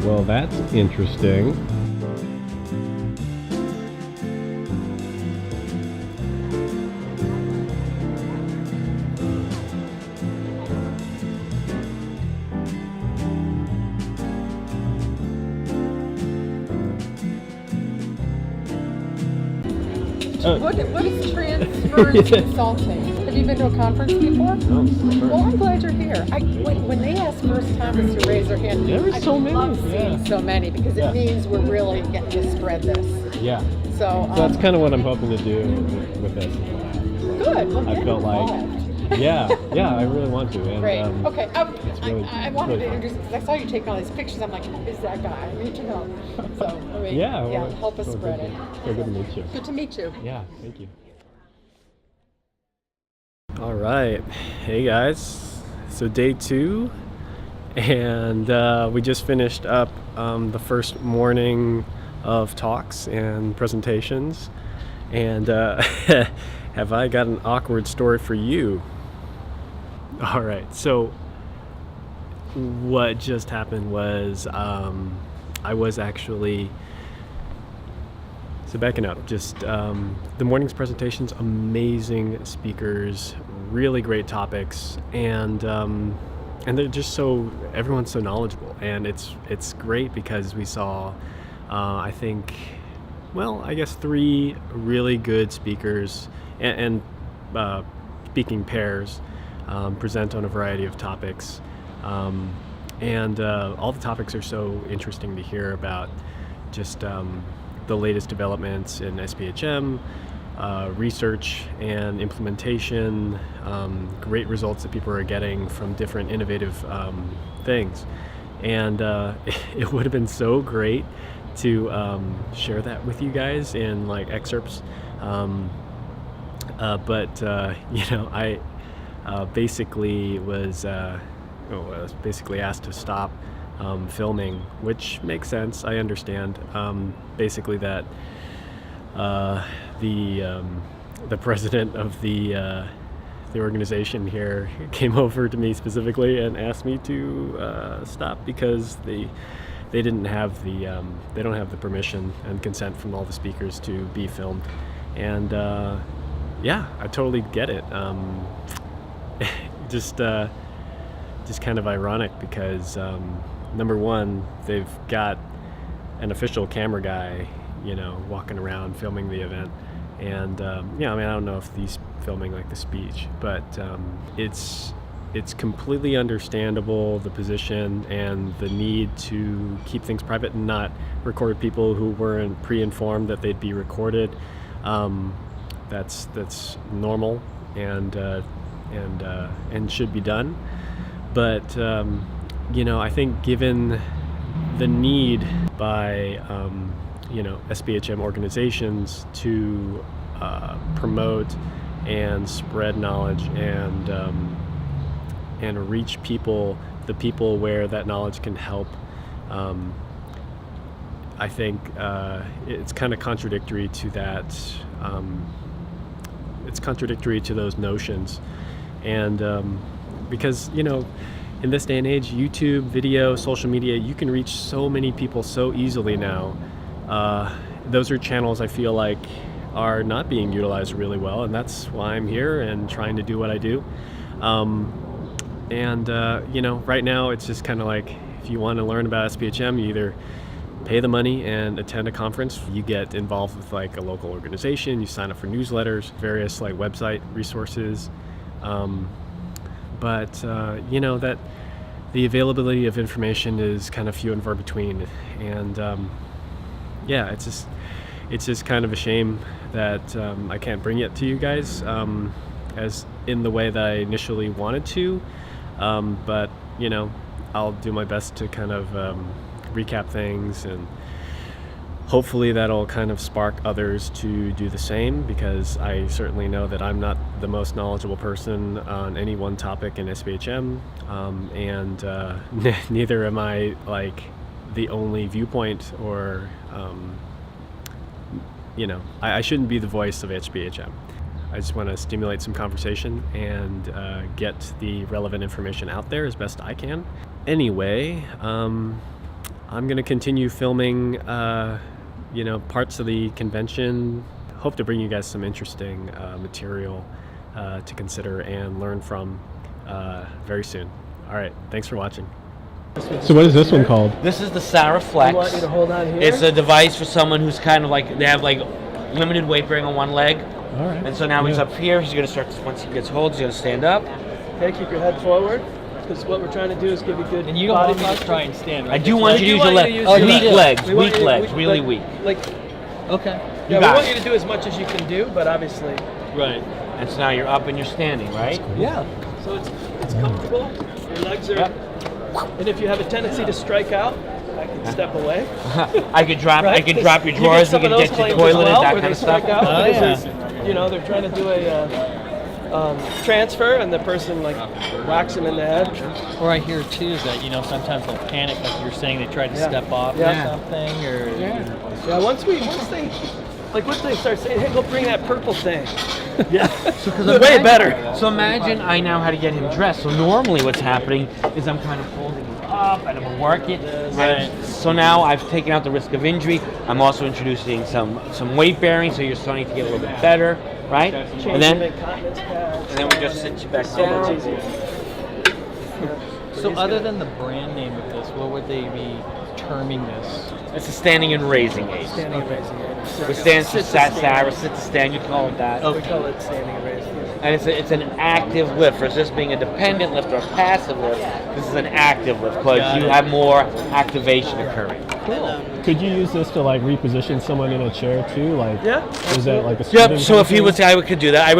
Well, that's interesting. What is transference consulting? Have you been to a conference before? No, Well, I'm glad you're here. When they ask first timers to raise their hand, There's so many. I love seeing so many because it means we're really getting to spread this. Yeah. So That's kind of what I'm hoping to do with this. Good. Well, I get felt like, involved. yeah, I really want to. And, Great. Okay. really- I wanted really to introduce because I saw you taking all these pictures. I'm like, who's that guy? I need to know. So help us spread it. So good to meet you. Good to meet you. Yeah, thank you. All right, hey guys. So day 2, and we just finished up the first morning of talks and presentations. And have I got an awkward story for you? All right, so what just happened was I was actually, so backing up, just the morning's presentations, amazing speakers, really great topics, and they're just everyone's so knowledgeable, and it's great because we saw I guess 3 really good speakers and speaking pairs present on a variety of topics. And all the topics are so interesting to hear about, just the latest developments in SPHM, research and implementation, great results that people are getting from different innovative things. And it would have been so great to share that with you guys in like excerpts. But I basically was basically asked to stop filming, which makes sense. I understand. Basically that the president of the organization here came over to me specifically and asked me to stop because they don't have the permission and consent from all the speakers to be filmed. And I totally get it. Just kind of ironic because number one, they've got an official camera guy, walking around filming the event, and I don't know if he's filming like the speech, but it's completely understandable, the position and the need to keep things private and not record people who weren't pre-informed that they'd be recorded. That's normal and should be done. But I think given the need by SPHM organizations to promote and spread knowledge and reach the people where that knowledge can help, I think it's kind of contradictory to that. It's contradictory to those notions, and because in this day and age, YouTube, video, social media, you can reach so many people so easily now. Those are channels I feel like are not being utilized really well, and that's why I'm here and trying to do what I do. Right now it's just kind of like, if you want to learn about SPHM, you either pay the money and attend a conference, you get involved with like a local organization, you sign up for newsletters, various like website resources. But that the availability of information is kind of few and far between, and it's just kind of a shame that I can't bring it to you guys as in the way that I initially wanted to, but I'll do my best to kind of recap things, and hopefully that'll kind of spark others to do the same, because I certainly know that I'm not the most knowledgeable person on any one topic in SPHM, and neither am I like the only viewpoint, or I shouldn't be the voice of SPHM. I just want to stimulate some conversation and get the relevant information out there as best I can. Anyway, I'm going to continue filming, parts of the convention. Hope to bring you guys some interesting material to consider and learn from very soon. All right, thanks for watching. So what is this one called? This is the Saraflex. You want you to hold on here? It's a device for someone who's kind of like, they have like limited weight bearing on one leg. All right. And so now he's up here. He's going to start, once he gets hold, he's going to stand up. Okay, keep your head forward. Because what we're trying to do is give you good And you don't body want me to posture. try and stand, right? I do want you to use your legs. Weak legs, weak legs, really weak. Like, Okay. yeah, we got want it. you to do as much as you can do, but obviously. Right. And so now you're up and you're standing, right? Yeah. So it's comfortable. Your legs are. And if you have a tendency to strike out, I can step away. I could drop. Right? I could drop your You drawers. You some can of those get your claims toilet, as well, that where kind they of stuff. strike out Oh, because yeah. they're trying to do a transfer, and the person like whacks them in the head. Or I hear too is that sometimes they'll panic, like you're saying, they try to step off or something, or Yeah. Once they start saying, "Hey, go bring that purple thing." Yeah. It's way better. So imagine I know how to get him dressed. So normally what's happening is I'm kind of holding him up and I'm working. Right. So now I've taken out the risk of injury. I'm also introducing some weight bearing, so you're starting to get a little bit better, right? And then we just sit you back down. So other than the brand name of this, what would they be terming this? It's a standing and raising aid. Standing and raising it. Which stands for Sit to Sarah, sit to stand, you call it that. We call it standing and raising. And it's an active lift versus this being a dependent lift or a passive lift. This is an active lift because you have more activation occurring. Could you use this to like reposition someone in a chair too? Like, is that like a Yep. So if you would say I could do that, I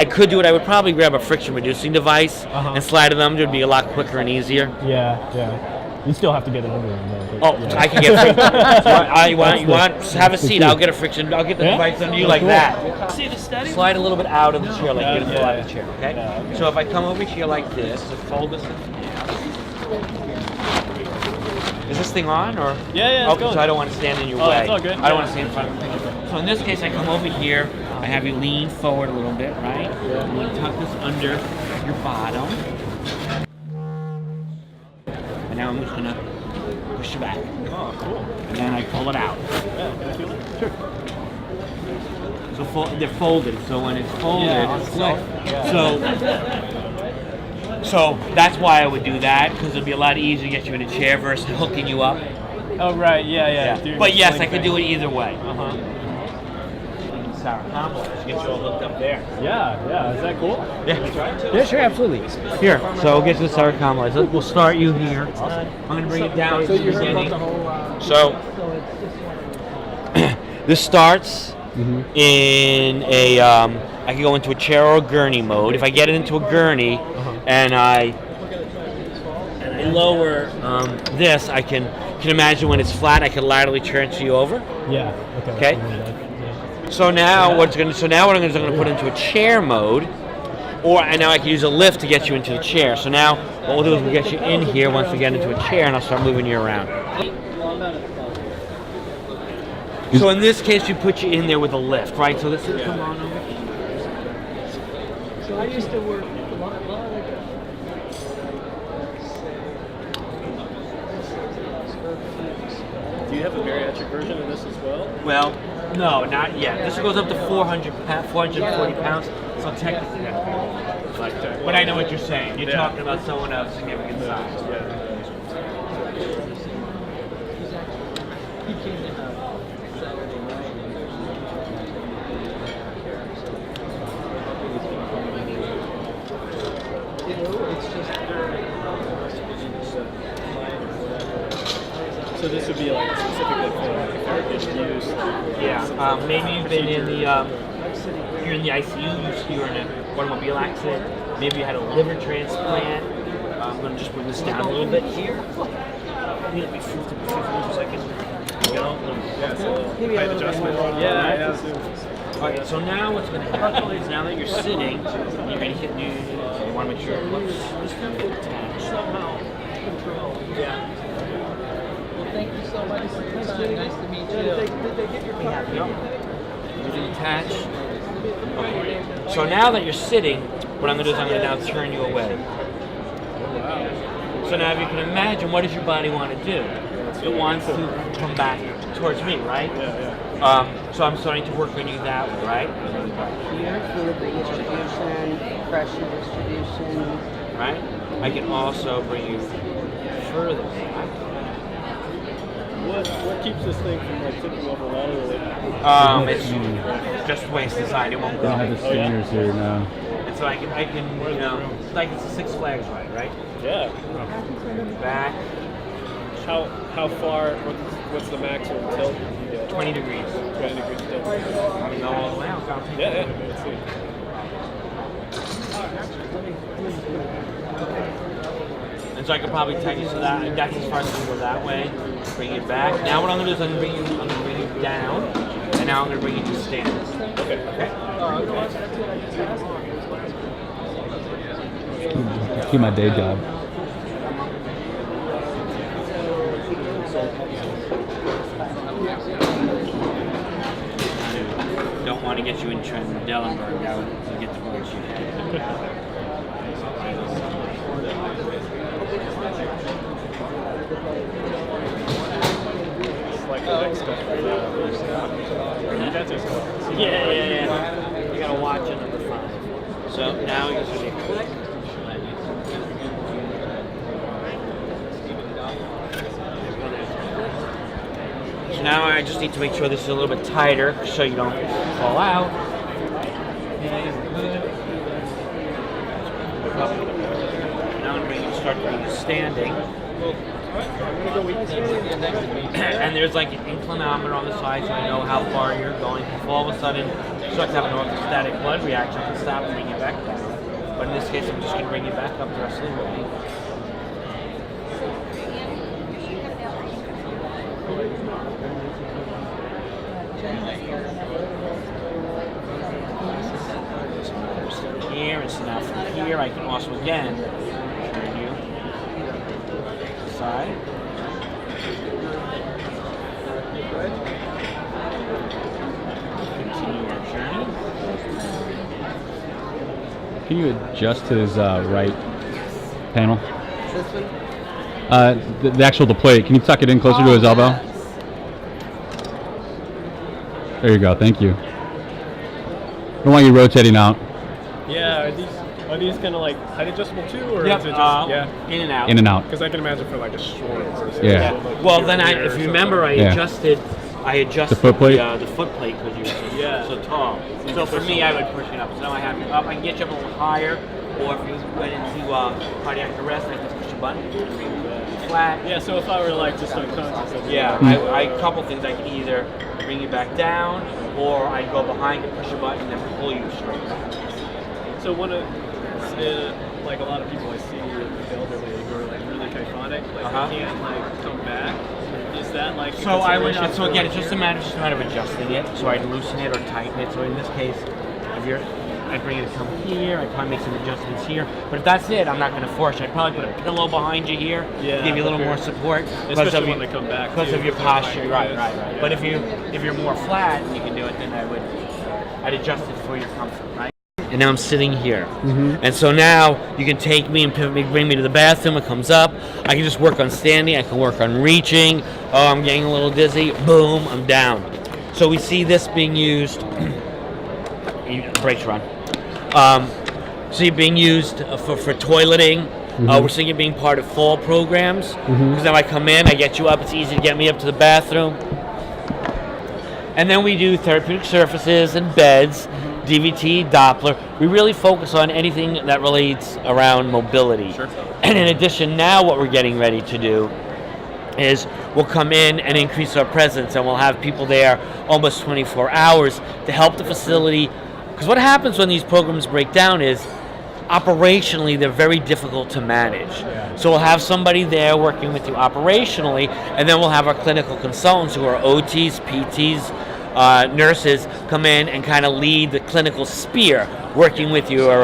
could do it. I would probably grab a friction reducing device and slide it under. It'd be a lot quicker and easier. Yeah. You still have to get it under them though. Oh, I can get friction. You want have a seat? I'll get a friction. I'll get the device under you like that. See the steady? Slide a little bit out of the chair, like get a pull out of the chair. Okay. So if I come over here like this, so fold this in half. Is this thing on or? Yeah, Okay, so I don't want to stand in your way. it's all good. I don't want to stand in front of you. So in this case, I come over here. I have you lean forward a little bit, right? I'm going to tuck this under your bottom. And now I'm just going to push you back. Oh, cool. And then I pull it out. Yeah, can I feel it? Sure. So they're folded. So when it's folded, it's So that's why I would do that, because it'd be a lot easier to get you in a chair versus hooking you up. Oh right, yeah. But yes, I could do it either way. Uh-huh. Sour complex, get you all hooked up there. Yeah. Is that cool? Yeah, sure, absolutely. Here, so we'll get to the sour complex. We'll start you here. I'm going to bring it down to the beginning. So this starts in a, I can go into a chair or a gurney mode. If I get it into a gurney and I lower this, I can imagine when it's flat, I can laterally transfer you over. Yeah. Okay. So now what I'm going to do is I'm going to put it into a chair mode, and now I can use a lift to get you into the chair. So now what we'll do is we'll get you in here once we get into a chair, and I'll start moving you around. So in this case, we put you in there with a lift, right? So this is come on over here. So I used to work a lot Do you have a bariatric version of this as well? Well, no, not yet. This goes up to 440 pounds, so technically that's but I know what you're saying. You're talking about someone of significant size. So this would be like specifically for like a therapist use. Yeah, maybe you've been in the you're in the ICU. You're in an automobile accident. Maybe you had a liver transplant. I'm going to just bring this down a little bit here. It'll be 50 seconds. Height adjustment. Yeah. All right. So now what's going to happen is now that you're sitting, you're going to hit you want to make sure it looks attached somehow. Yeah. Thank you so much for your time. Nice to meet you. Did they get your card? Everything attached. Okay. So now that you're sitting, what I'm going to do is I'm going to now turn you away. So now if you can imagine, what does your body want to do? It wants to come back towards me, right? So I'm starting to work on you that way, right? Here, fluid redistribution, pressure distribution. Right? I can also bring you further back. What keeps this thing from like tipping over laterally? It's just waist aside. It won't go. I don't have the standards here now. And so I can, you know, like it's a Six Flags ride, right? Yeah. Back. How far? What's the maximum tilt you get? 20 degrees. 20 degrees tilt. I can go all the way out. Yeah. Let's see. And so I could probably tell you so that's as far as I can go that way. Bring it back. Now what I'm gonna do is I'm gonna bring you down, and now I'm gonna bring you to stand. Okay. Keep my day job. Don't want to get you in Trendelenburg now to get to where you. Yeah. You gotta watch it number 5. So now you're just gonna click. So now I just need to make sure this is a little bit tighter so you don't fall out. Now I'm going to start doing the standing. And there's like an inclinometer on the side so I know how far you're going. If all of a sudden you start to have an orthostatic blood reaction, I can stop and bring you back down. But in this case, I'm just going to bring you back up the rest of the way. Here, and so now from here I can also again turn you side. Continue our journey. Can you adjust his right panel? This one? The actual plate. Can you tuck it in closer to his elbow? Yes. There you go. Thank you. I don't want you rotating out. Yeah. Are these kind of like height adjustable too, or Yep, is it just in and out. In and out. Because I can imagine for like a short. Yeah. Well, then if you remember, I adjusted The foot plate? the foot plate because you're so tall. So for me, I would push it up. So now I have you up. I can get you up a little higher, or if you went into cardiac arrest, I just push a button. Flat. Yeah. So if I were like just unconscious. I couple things. I can either bring you back down, or I'd go behind and push a button and then pull you straight back. So one of like a lot of people I see with the elderly who are like really kyphonic, like they can't like come back. Is that like so again, it's just a matter of adjusting it. So I'd loosen it or tighten it. So in this case, I'd bring it to come here. I'd probably make some adjustments here. But if that's it, I'm not going to force it. I'd probably put a pillow behind you here, give you a little more support because of when they come back because of your posture. Right. Yeah. But if you're more flat and you can do it, then I'd adjust it for your comfort, right? And now I'm sitting here. And so now you can take me and bring me to the bathroom. It comes up. I can just work on standing. I can work on reaching. Oh, I'm getting a little dizzy. Boom, I'm down. So we see this being used. Brakes run. So you're being used for toileting. We're seeing it being part of fall programs. Because now I come in, I get you up. It's easy to get me up to the bathroom. And then we do therapeutic surfaces and beds. DVT, Doppler. We really focus on anything that relates around mobility. Sure. And in addition, now what we're getting ready to do is we'll come in and increase our presence, and we'll have people there almost 24 hours to help the facility. Because what happens when these programs break down is operationally they're very difficult to manage. So we'll have somebody there working with you operationally, and then we'll have our clinical consultants who are OTs, PTs, nurses come in and kind of lead the clinical spear, working with your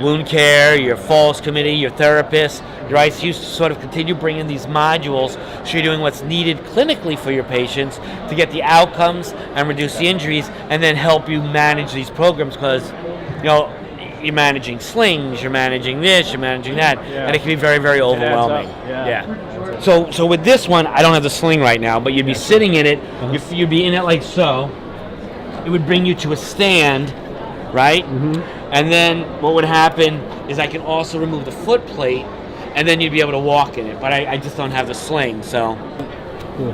wound care, your falls committee, your therapist, your ICUs to sort of continue bringing these modules so you're doing what's needed clinically for your patients to get the outcomes and reduce the injuries, and then help you manage these programs, because you're managing slings, you're managing this, you're managing that, and it can be very, very overwhelming. Yeah. So with this one, I don't have the sling right now, but you'd be sitting in it, you'd be in it like so. It would bring you to a stand, right? And then what would happen is I can also remove the foot plate, and then you'd be able to walk in it, but I just don't have the sling, so. Cool.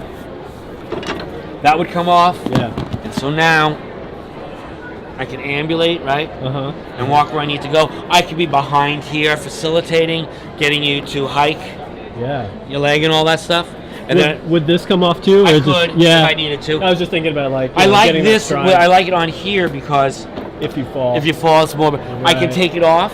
That would come off. Yeah. And so now I can ambulate, right? And walk where I need to go. I could be behind here facilitating, getting you to hike your leg and all that stuff. And would this come off too? Or I could if I needed to. I was just thinking about like. I like this. I like it on here because if you fall, it's more. I can take it off.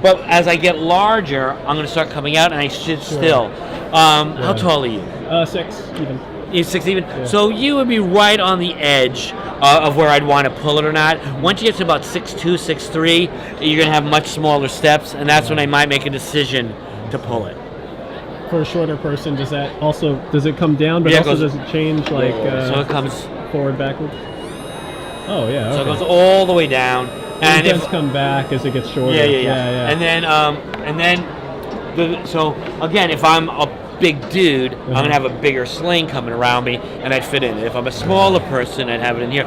But as I get larger, I'm going to start coming out, and I sit still. How tall are you? 6 even. You're 6 even. Yeah. So you would be right on the edge of where I'd want to pull it or not. Once you get to about 6'2", 6'3", you're going to have much smaller steps, and that's when I might make a decision to pull it. For a shorter person, does it come down, but also does it change like so it comes forward, backwards? Oh yeah. So it goes all the way down, and it does come back as it gets shorter. Yeah. And then so again, if I'm a big dude, I'm gonna have a bigger sling coming around me, and I'd fit in it. If I'm a smaller person, I'd have it in here.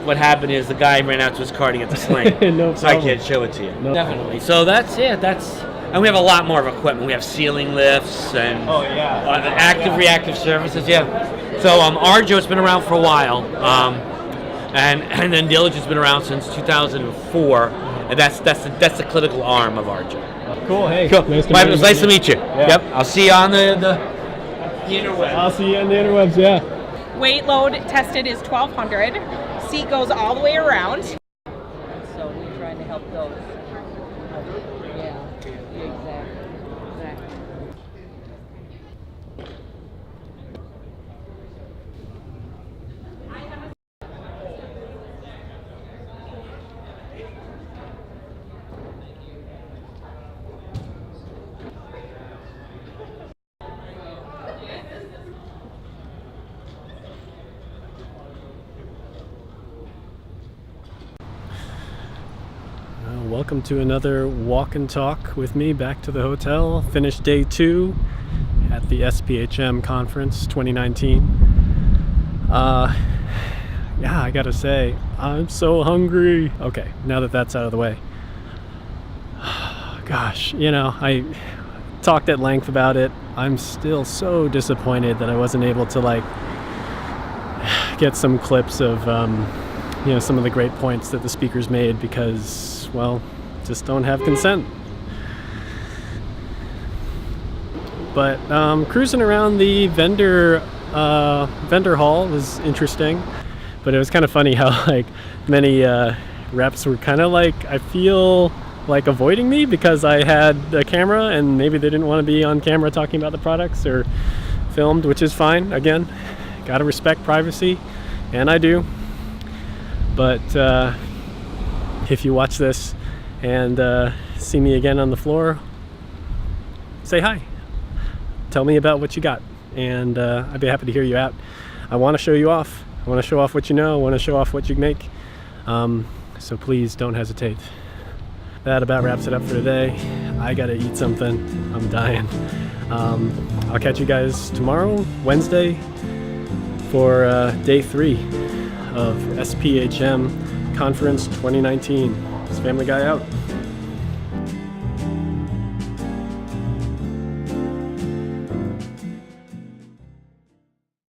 What happened is the guy ran out to his car to get the sling, so I can't show it to you. No Definitely. So that's it. And we have a lot more of equipment. We have ceiling lifts and active reactive services. So Arjo's been around for a while, and then Dillich has been around since 2004, and that's the clinical arm of Arjo. Cool. Hey. Cool. Nice to meet you. Yeah. Yep. I'll see you on the interwebs. I'll see you on the interwebs. Yeah. Weight load tested is 1,200. Seat goes all the way around. So we're trying to help those. Yeah, exactly. Welcome to another walk and talk with me back to the hotel. Finished day 2 at the SPHM conference 2019. Yeah, I gotta say, I'm so hungry. Okay, now that that's out of the way. Gosh, I talked at length about it. I'm still so disappointed that I wasn't able to get some clips of some of the great points that the speakers made because, well, just don't have consent. But cruising around the vendor hall was interesting, but it was kind of funny how many reps were kind of I feel like avoiding me because I had a camera and maybe they didn't want to be on camera talking about the products or filmed, which is fine. Again, gotta respect privacy, and I do. But if you watch this and see me again on the floor, say hi. Tell me about what you got, and I'd be happy to hear you out. I want to show you off. I want to show off what you know. I want to show off what you make. So please don't hesitate. That about wraps it up for today. I gotta eat something. I'm dying. I'll catch you guys tomorrow, Wednesday, for day 3 of SPHM Conference 2019. It's Family Guy out.